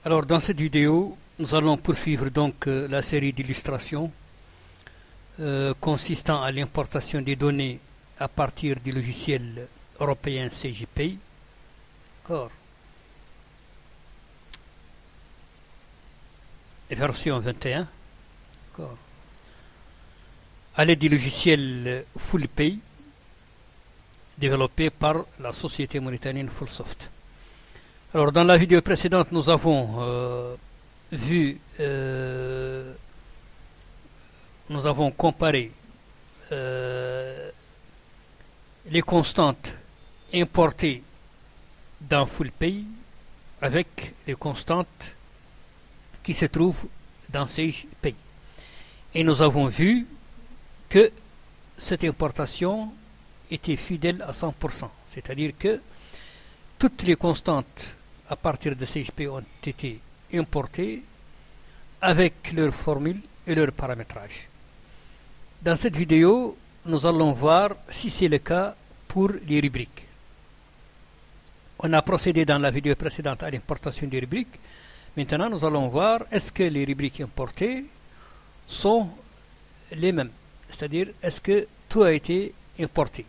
Alors dans cette vidéo, nous allons poursuivre donc la série d'illustrations consistant à l'importation des données à partir du logiciel européen CJPay. D'accord. Version 21. D'accord. À l'aide du logiciel FullPay développé par la société mauritanienne Fullsoft. Alors dans la vidéo précédente, nous avons nous avons comparé les constantes importées dans FullPay avec les constantes qui se trouvent dans SagePay. Et nous avons vu que cette importation était fidèle à 100%, c'est-à-dire que toutes les constantes à partir de SagePay ont été importées avec leur formule et leur paramétrage. Dans cette vidéo, nous allons voir si c'est le cas pour les rubriques. On a procédé dans la vidéo précédente à l'importation des rubriques. Maintenant, nous allons voir est-ce que les rubriques importées sont les mêmes, c'est-à-dire est-ce que tout a été importé.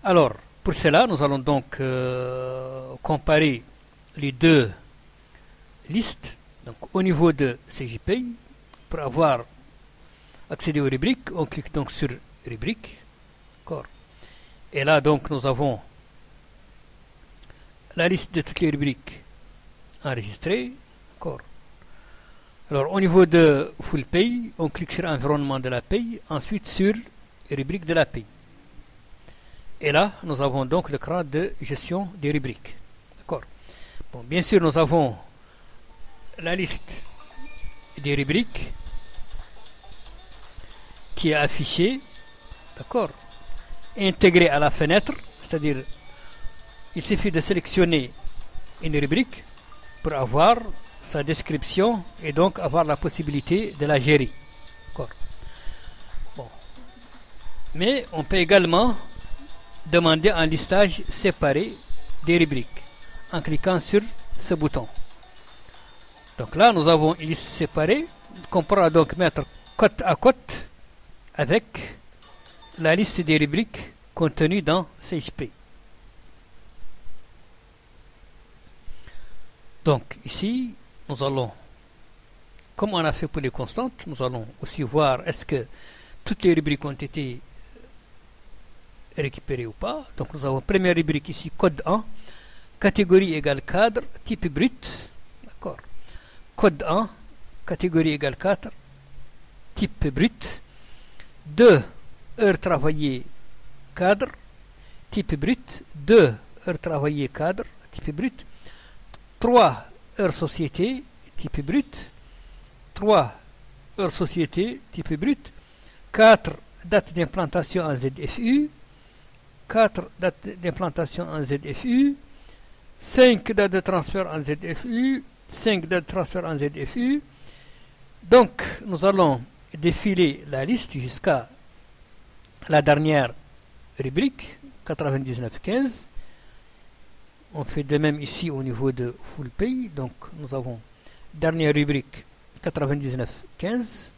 Alors, pour cela, nous allons donc comparer les deux listes. Donc, au niveau de CJPay, pour avoir accédé aux rubriques, on clique donc sur rubriques. D'accord. Et là, donc, nous avons la liste de toutes les rubriques enregistrées. D'accord. Alors, au niveau de FullPay, on clique sur environnement de la paye, ensuite sur rubrique de la paye. Et là, nous avons donc l'écran de gestion des rubriques. D'accord. Bon, bien sûr, nous avons la liste des rubriques qui est affichée, d'accord, intégrée à la fenêtre, c'est-à-dire il suffit de sélectionner une rubrique pour avoir sa description et donc avoir la possibilité de la gérer. D'accord. Bon. Mais on peut également demander un listage séparé des rubriques en cliquant sur ce bouton. Donc là, nous avons une liste séparée qu'on pourra donc mettre côte à côte avec la liste des rubriques contenues dans SagePay. Donc ici, nous allons, comme on a fait pour les constantes, nous allons aussi voir est-ce que toutes les rubriques ont été récupérées ou pas. Donc nous avons première rubrique ici, code 1, catégorie égale cadre, type brut, d'accord. Code 1, catégorie égale 4, type brut. 2 heures travaillées cadre, type brut. 2 heures travaillées cadre, type brut. 3 heures société, type brut. 3 heures société, type brut. 4 date d'implantation en ZFU. 4 dates d'implantation en ZFU. 5 dates de transfert en ZFU. 5 dates de transfert en ZFU. Donc, nous allons défiler la liste jusqu'à la dernière rubrique, 9915. On fait de même ici au niveau de FullPay. Donc, nous avons dernière rubrique, 9915.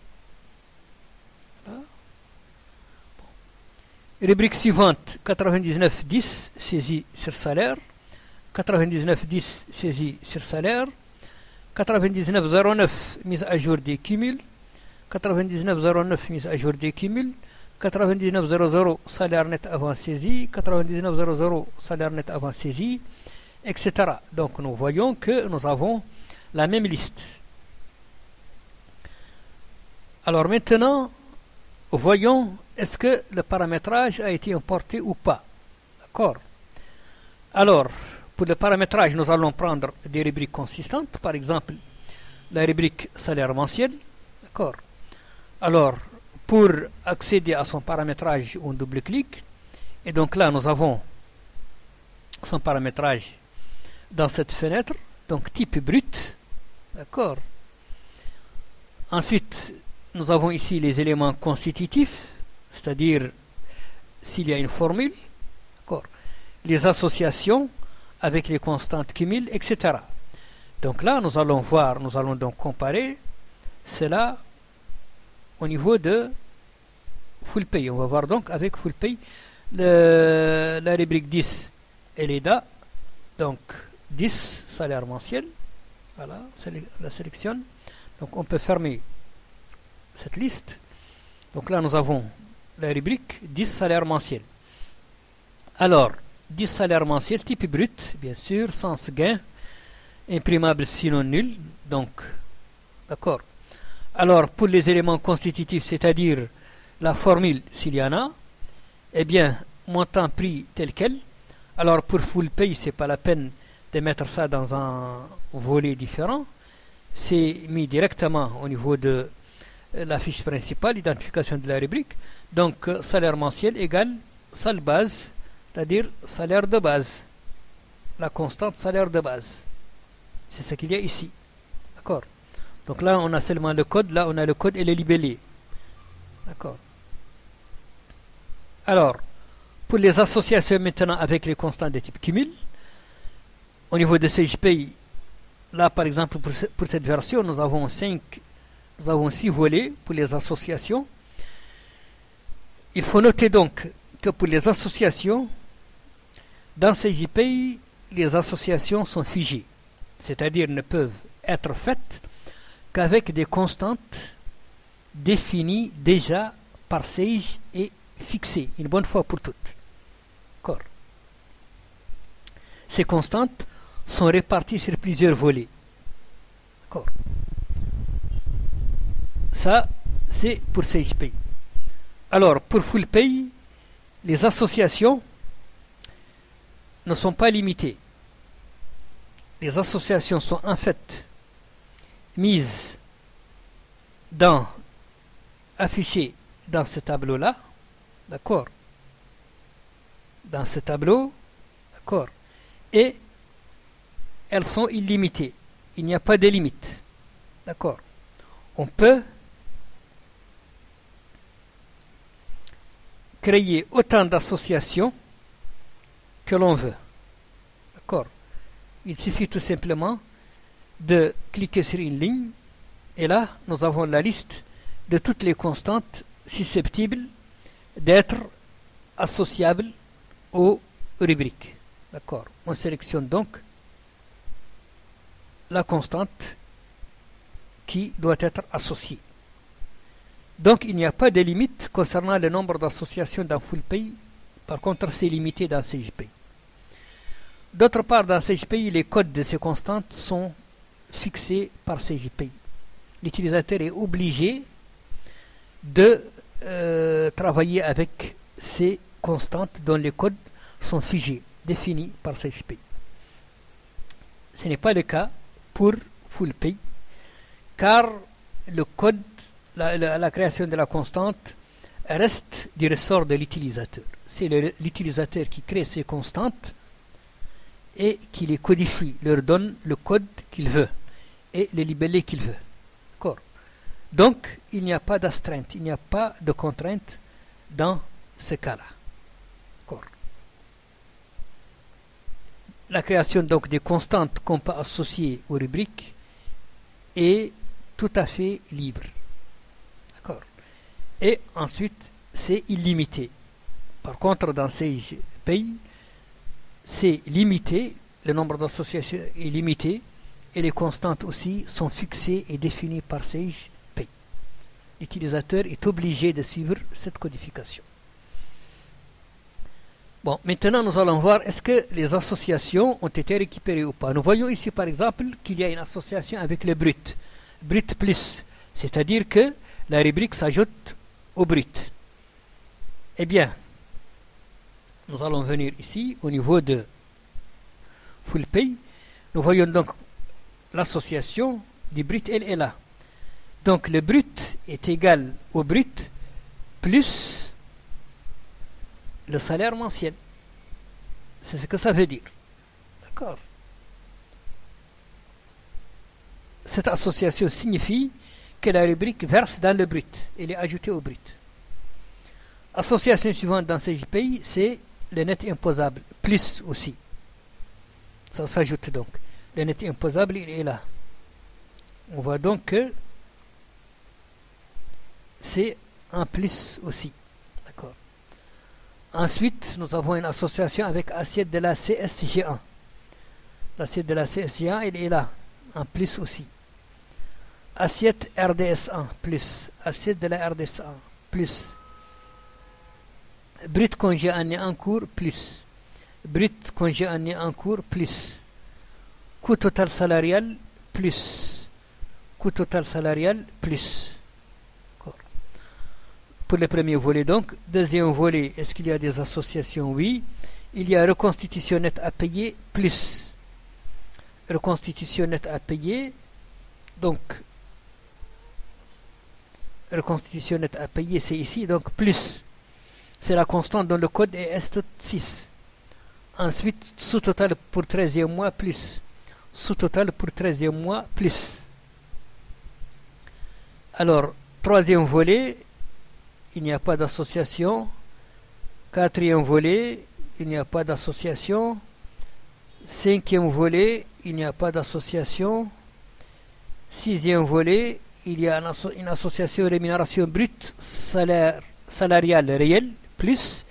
Voilà. Bon. Rubrique suivante, 9910, saisie sur salaire. 9910, saisie sur salaire. 9909, mise à jour des cumuls. 9909, mise à jour des cumuls. 9900, salaire net avant saisie. 9900, salaire net avant saisie, etc. Donc nous voyons que nous avons la même liste. Alors maintenant, voyons est-ce que le paramétrage a été importé ou pas. D'accord. Alors, pour le paramétrage, nous allons prendre des rubriques consistantes, par exemple la rubrique salaire mensuel. D'accord. Alors, pour accéder à son paramétrage, on double-clique. Et donc là, nous avons son paramétrage dans cette fenêtre. Donc, type brut. D'accord. Ensuite, nous avons ici les éléments constitutifs, c'est-à-dire s'il y a une formule. D'accord. Les associations avec les constantes cumul, etc. Donc là, nous allons donc comparer cela au niveau de full pay. On va voir donc avec full pay la rubrique 10, elle est là. Donc 10 salaire mensuel. Voilà, la sélectionne. Donc on peut fermer cette liste. Donc là, nous avons la rubrique 10 salaire mensuel. Alors, 10 salaires mensuels type brut, bien sûr, sans gain, imprimable sinon nul. Donc, d'accord. Alors, pour les éléments constitutifs, c'est-à-dire la formule s'il y en a, eh bien, montant prix tel quel. Alors, pour full pay, c'est pas la peine de mettre ça dans un volet différent. C'est mis directement au niveau de la fiche principale, identification de la rubrique. Donc, salaire mensuel égale salle base, c'est-à-dire salaire de base, la constante salaire de base. C'est ce qu'il y a ici. D'accord. Donc là, on a seulement le code. Là, on a le code et le libellé. D'accord. Alors, pour les associations maintenant avec les constantes de type cumul, au niveau de CGPI, là, par exemple, pour cette version, nous avons 6 volets pour les associations. Il faut noter donc que pour les associations, dans CGPI, les associations sont figées, c'est-à-dire ne peuvent être faites qu'avec des constantes définies déjà par Sage et fixées une bonne fois pour toutes. D'accord. Ces constantes sont réparties sur plusieurs volets. D'accord. Ça, c'est pour SagePay. Alors, pour FullPay, les associations ne sont pas limitées. Les associations sont en fait mises affichées dans ce tableau-là. D'accord. Dans ce tableau. D'accord. Et elles sont illimitées. Il n'y a pas de limite. D'accord. On peut créer autant d'associations que l'on veut. D'accord. Il suffit tout simplement de cliquer sur une ligne et là, nous avons la liste de toutes les constantes susceptibles d'être associables aux rubriques. D'accord. On sélectionne donc la constante qui doit être associée. Donc, il n'y a pas de limite concernant le nombre d'associations dans FullPay. Par contre, c'est limité dans CGPay. D'autre part, dans CGPay, les codes de ces constantes sont fixés par CGPay. L'utilisateur est obligé de travailler avec ces constantes dont les codes sont figés, définis par CGPay. Ce n'est pas le cas pour FullPay, car le code, la création de la constante reste du ressort de l'utilisateur. C'est l'utilisateur qui crée ces constantes et qui les codifie, leur donne le code qu'il veut et les libellés qu'il veut. D'accord. Donc, il n'y a pas d'astreinte, il n'y a pas de contrainte dans ce cas-là. D'accord. La création donc des constantes qu'on peut associer aux rubriques est tout à fait libre. D'accord. Et ensuite, c'est illimité. Par contre, dans SagePay, c'est limité, le nombre d'associations est limité et les constantes aussi sont fixées et définies par SagePay. L'utilisateur est obligé de suivre cette codification. Bon, maintenant nous allons voir est-ce que les associations ont été récupérées ou pas. Nous voyons ici par exemple qu'il y a une association avec le brut. Brut plus, c'est-à-dire que la rubrique s'ajoute au brut. Eh bien, nous allons venir ici au niveau de FullPay. Nous voyons donc l'association du brut, elle est là. Donc le brut est égal au brut plus le salaire mensuel. C'est ce que ça veut dire. D'accord. Cette association signifie que la rubrique verse dans le brut. Elle est ajoutée au brut. Association suivante dans CGPay, c'est le net imposable. Plus aussi. Ça s'ajoute donc. Le net imposable, il est là. On voit donc que c'est un plus aussi. D'accord. Ensuite, nous avons une association avec assiette de la CSG1. L'assiette de la CSG1, il est là. Un plus aussi. Assiette RDS1 plus. Assiette de la RDS1 plus. Brut congé année en cours plus. Brut congé année en cours plus. Coût total salarial plus. Coût total salarial plus. Pour le premier volet donc. Deuxième volet, est-ce qu'il y a des associations? Oui. Il y a reconstitution nette à payer plus. Reconstitution nette à payer. Donc, reconstitution nette à payer, c'est ici. Donc, plus. C'est la constante dans le code est S6. Ensuite, sous-total pour 13e mois plus. Sous-total pour 13e mois plus. Alors, troisième volet, il n'y a pas d'association. Quatrième volet, il n'y a pas d'association. Cinquième volet, il n'y a pas d'association. Sixième volet, il y a une association rémunération brute salariale réelle plus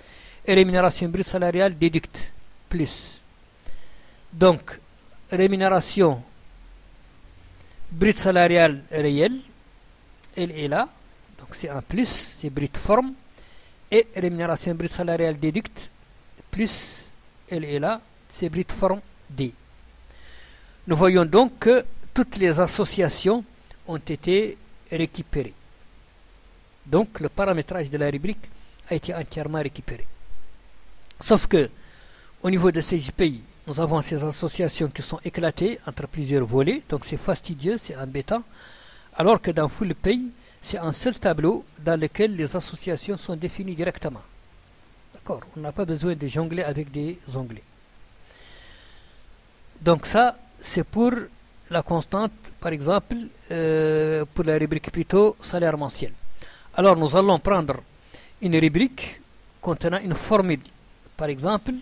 et rémunération brute salariale déducte plus. Donc, rémunération brute salariale réelle, elle est là. Donc c'est un plus, c'est brute forme. Et rémunération brute salariale déducte plus, elle est là, c'est brute forme D. Nous voyons donc que toutes les associations ont été récupérées. Donc le paramétrage de la rubrique a été entièrement récupéré. Sauf que au niveau de CJPI, nous avons ces associations qui sont éclatées entre plusieurs volets, donc c'est fastidieux, c'est embêtant, alors que dans FullPay, c'est un seul tableau dans lequel les associations sont définies directement. D'accord? On n'a pas besoin de jongler avec des onglets. Donc ça, c'est pour la constante, par exemple, pour la rubrique plutôt salaire mensuel. Alors nous allons prendre une rubrique contenant une formule, par exemple,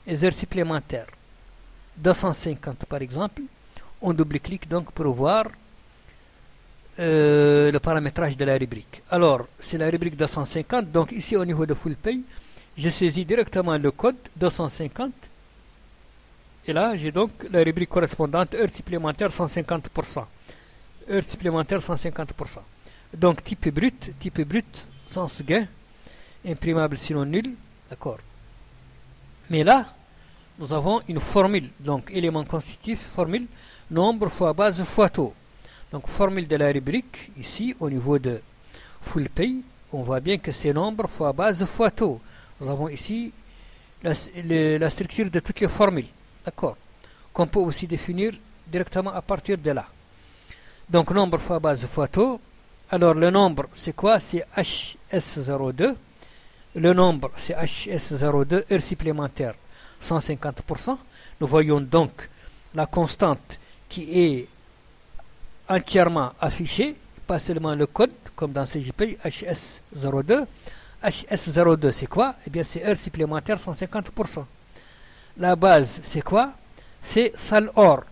les heures supplémentaires. 250 par exemple. On double-clique donc pour voir le paramétrage de la rubrique. Alors, c'est la rubrique 250. Donc ici au niveau de FullPay, je saisis directement le code 250. Et là, j'ai donc la rubrique correspondante heures supplémentaires 150%. Heures supplémentaires 150%. Donc type brut, sens gain, imprimable sinon nul. D'accord. Mais là, nous avons une formule. Donc élément constitutif, formule, nombre fois base fois taux. Donc formule de la rubrique, ici au niveau de FullPay, on voit bien que c'est nombre fois base fois taux. Nous avons ici la structure de toutes les formules. D'accord. Qu'on peut aussi définir directement à partir de là. Donc nombre fois base fois taux. Alors le nombre c'est quoi? C'est HS02. Le nombre c'est HS02, heures supplémentaires 150%. Nous voyons donc la constante qui est entièrement affichée, pas seulement le code comme dans CJPay HS02. HS02 c'est quoi? Eh bien c'est heures supplémentaires 150%. La base c'est quoi? C'est sal or.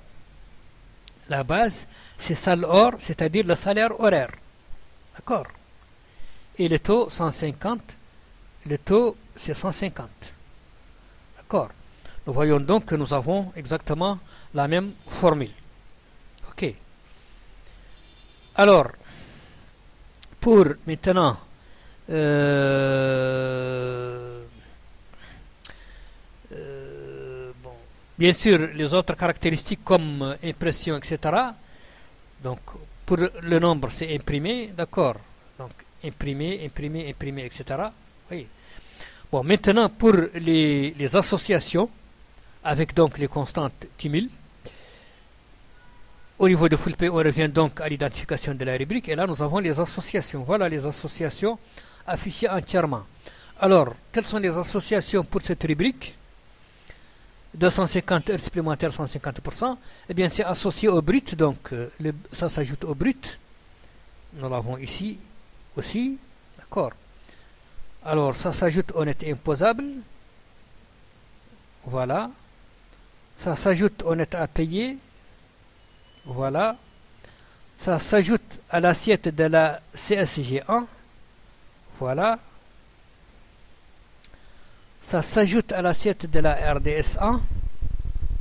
La base c'est sal or, c'est-à-dire le salaire horaire. D'accord. Et le taux 150, le taux c'est 150. D'accord. Nous voyons donc que nous avons exactement la même formule. Ok. Alors, pour maintenant bon, bien sûr, les autres caractéristiques comme impression, etc. Donc, pour le nombre, c'est imprimé, d'accord. Donc, imprimer, etc. Oui. Bon, maintenant, pour les associations, avec donc les constantes cumul, au niveau de FullPay, on revient donc à l'identification de la rubrique, et là, nous avons les associations. Voilà les associations affichées entièrement. Alors, quelles sont les associations pour cette rubrique? 250 heures supplémentaires, 150%. Eh bien, c'est associé au brut, donc ça s'ajoute au brut. Nous l'avons ici aussi. D'accord. Alors, ça s'ajoute au net imposable. Voilà. Ça s'ajoute au net à payer. Voilà. Ça s'ajoute à l'assiette de la CSG1. Voilà. Ça s'ajoute à l'assiette de la RDS1.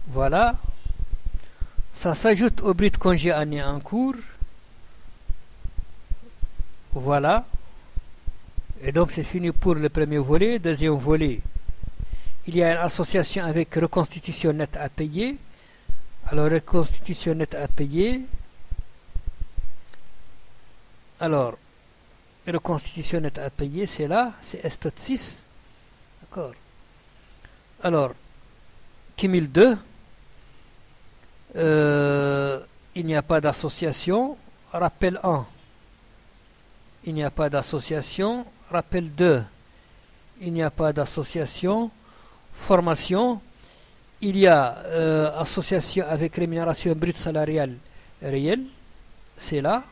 Voilà. Ça s'ajoute au bris de congé année en cours. Voilà. Et donc c'est fini pour le premier volet. Deuxième volet, il y a une association avec reconstitution nette à payer. Alors reconstitution nette à payer. Alors reconstitution nette à payer, c'est là, c'est S.6. D'accord. Alors, cumul 2, il n'y a pas d'association. Rappel 1, il n'y a pas d'association. Rappel 2, il n'y a pas d'association. Formation, il y a association avec rémunération brute salariale réelle, c'est là.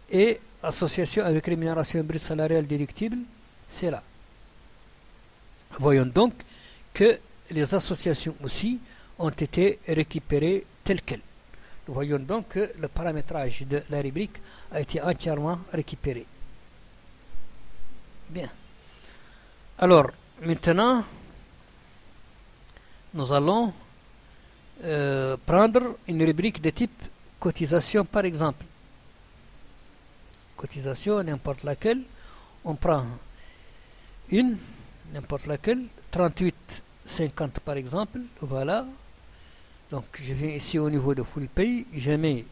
Et association avec rémunération brute salariale déductible, c'est là. Voyons donc que les associations aussi ont été récupérées telles quelles. Nous voyons donc que le paramétrage de la rubrique a été entièrement récupéré. Bien. Alors, maintenant, nous allons prendre une rubrique de type cotisation, par exemple. Cotisation, n'importe laquelle. On prend une, n'importe laquelle, 38,50 par exemple. Voilà. Donc, je viens ici au niveau de full pay, je mets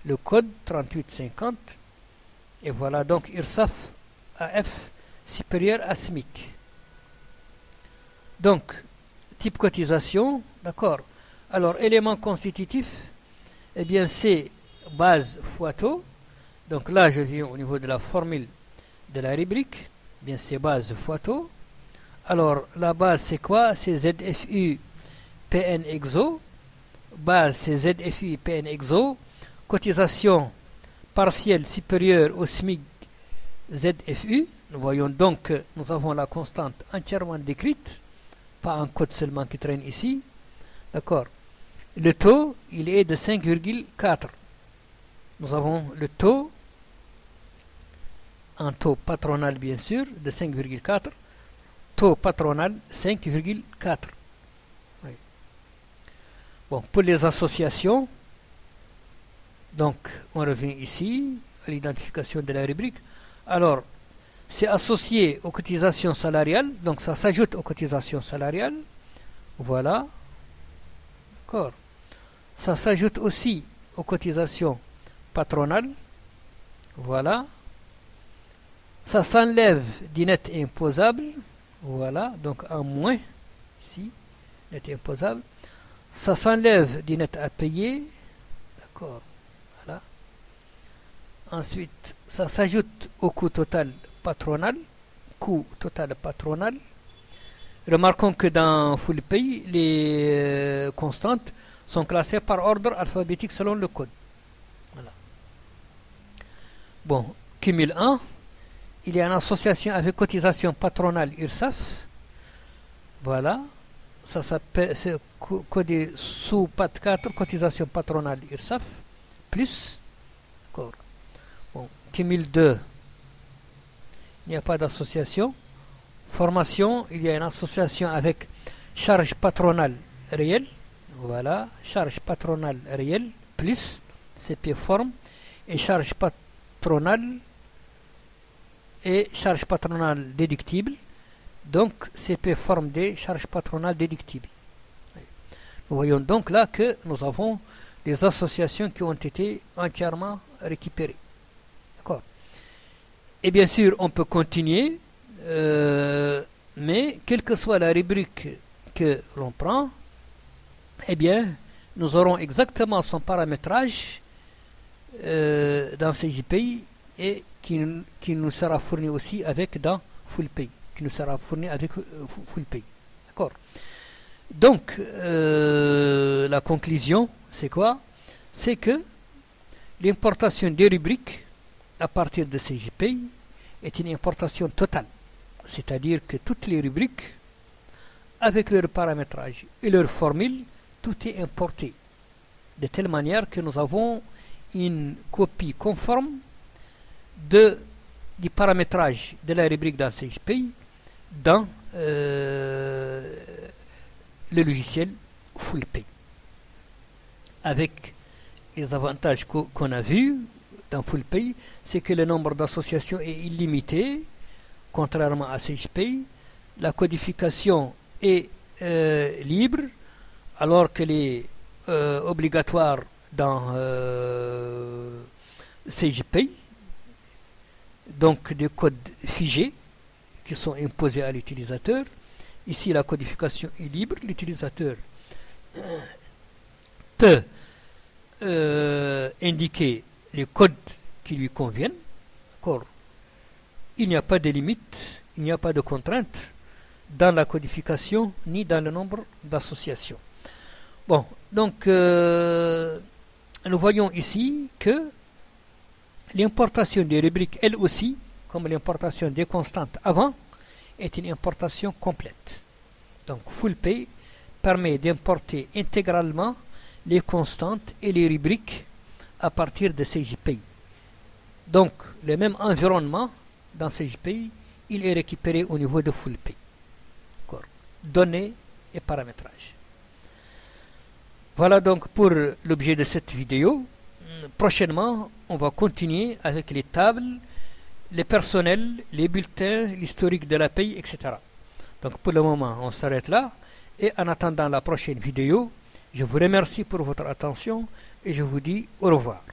le code 38,50 et voilà donc URSSAF AF supérieur à SMIC. Donc, type cotisation, d'accord. Alors, élément constitutif, eh bien, c'est base fois taux. Donc là, je viens au niveau de la formule de la rubrique. Eh bien, c'est base fois taux. Alors, la base, c'est quoi? C'est ZFU PN EXO. Base, c'est ZFU PN EXO. Cotisation partielle supérieure au SMIC ZFU. Nous voyons donc que nous avons la constante entièrement décrite, pas un code seulement qui traîne ici. D'accord. Le taux, il est de 5,4. Nous avons le taux, un taux patronal bien sûr, de 5,4. Taux patronal 5,4. Oui. Bon, pour les associations, donc on revient ici à l'identification de la rubrique. Alors, c'est associé aux cotisations salariales, donc ça s'ajoute aux cotisations salariales. Voilà. D'accord. Ça s'ajoute aussi aux cotisations patronales. Voilà. Ça s'enlève du net imposable. Voilà. Donc un moins ici, net imposable. Ça s'enlève du net à payer. D'accord. Voilà. Ensuite, ça s'ajoute au coût total patronal. Coût total patronal. Remarquons que dans Full Pay, les constantes sont classées par ordre alphabétique selon le code. Voilà. Bon, cumul 1, il y a une association avec cotisation patronale URSSAF. Voilà. Ça s'appelle, c'est codé sous PAT 4, cotisation patronale URSSAF, plus. D'accord. Bon, cumul 2, il n'y a pas d'association. Formation, il y a une association avec charge patronale réelle. Voilà, charge patronale réelle plus CP forme et charge patronale déductible. Donc CP forme des charges patronales déductibles. Nous voyons donc là que nous avons des associations qui ont été entièrement récupérées. D'accord. Et bien sûr, on peut continuer. Mais quelle que soit la rubrique que l'on prend, eh bien, nous aurons exactement son paramétrage dans CJPay et qui nous sera fourni aussi avec dans Full Pay, qui nous sera fourni avec Full Pay. D'accord. Donc, la conclusion, c'est quoi? C'est que l'importation des rubriques à partir de CJPay est une importation totale. C'est-à-dire que toutes les rubriques, avec leur paramétrage et leur formule, tout est importé. de telle manière que nous avons une copie conforme du paramétrage de la rubrique dans CGPay dans le logiciel FullPay. Avec les avantages qu'on a vus dans FullPay, c'est que le nombre d'associations est illimité, contrairement à CGPay. La codification est libre, alors qu'elle est obligatoire dans CGPay. Donc des codes figés qui sont imposés à l'utilisateur. Ici, la codification est libre. L'utilisateur peut indiquer les codes qui lui conviennent. Il n'y a pas de limite, il n'y a pas de contrainte dans la codification ni dans le nombre d'associations. Bon, donc nous voyons ici que l'importation des rubriques, elle aussi, comme l'importation des constantes avant, est une importation complète. Donc FullPay permet d'importer intégralement les constantes et les rubriques à partir de CGPay. Donc le même environnement dans CGPay, il est récupéré au niveau de FullPay. Données et paramétrage. Voilà donc pour l'objet de cette vidéo. Prochainement, on va continuer avec les tables, les personnels, les bulletins, l'historique de la paye, etc. Donc pour le moment, on s'arrête là. Et en attendant la prochaine vidéo, je vous remercie pour votre attention et je vous dis au revoir.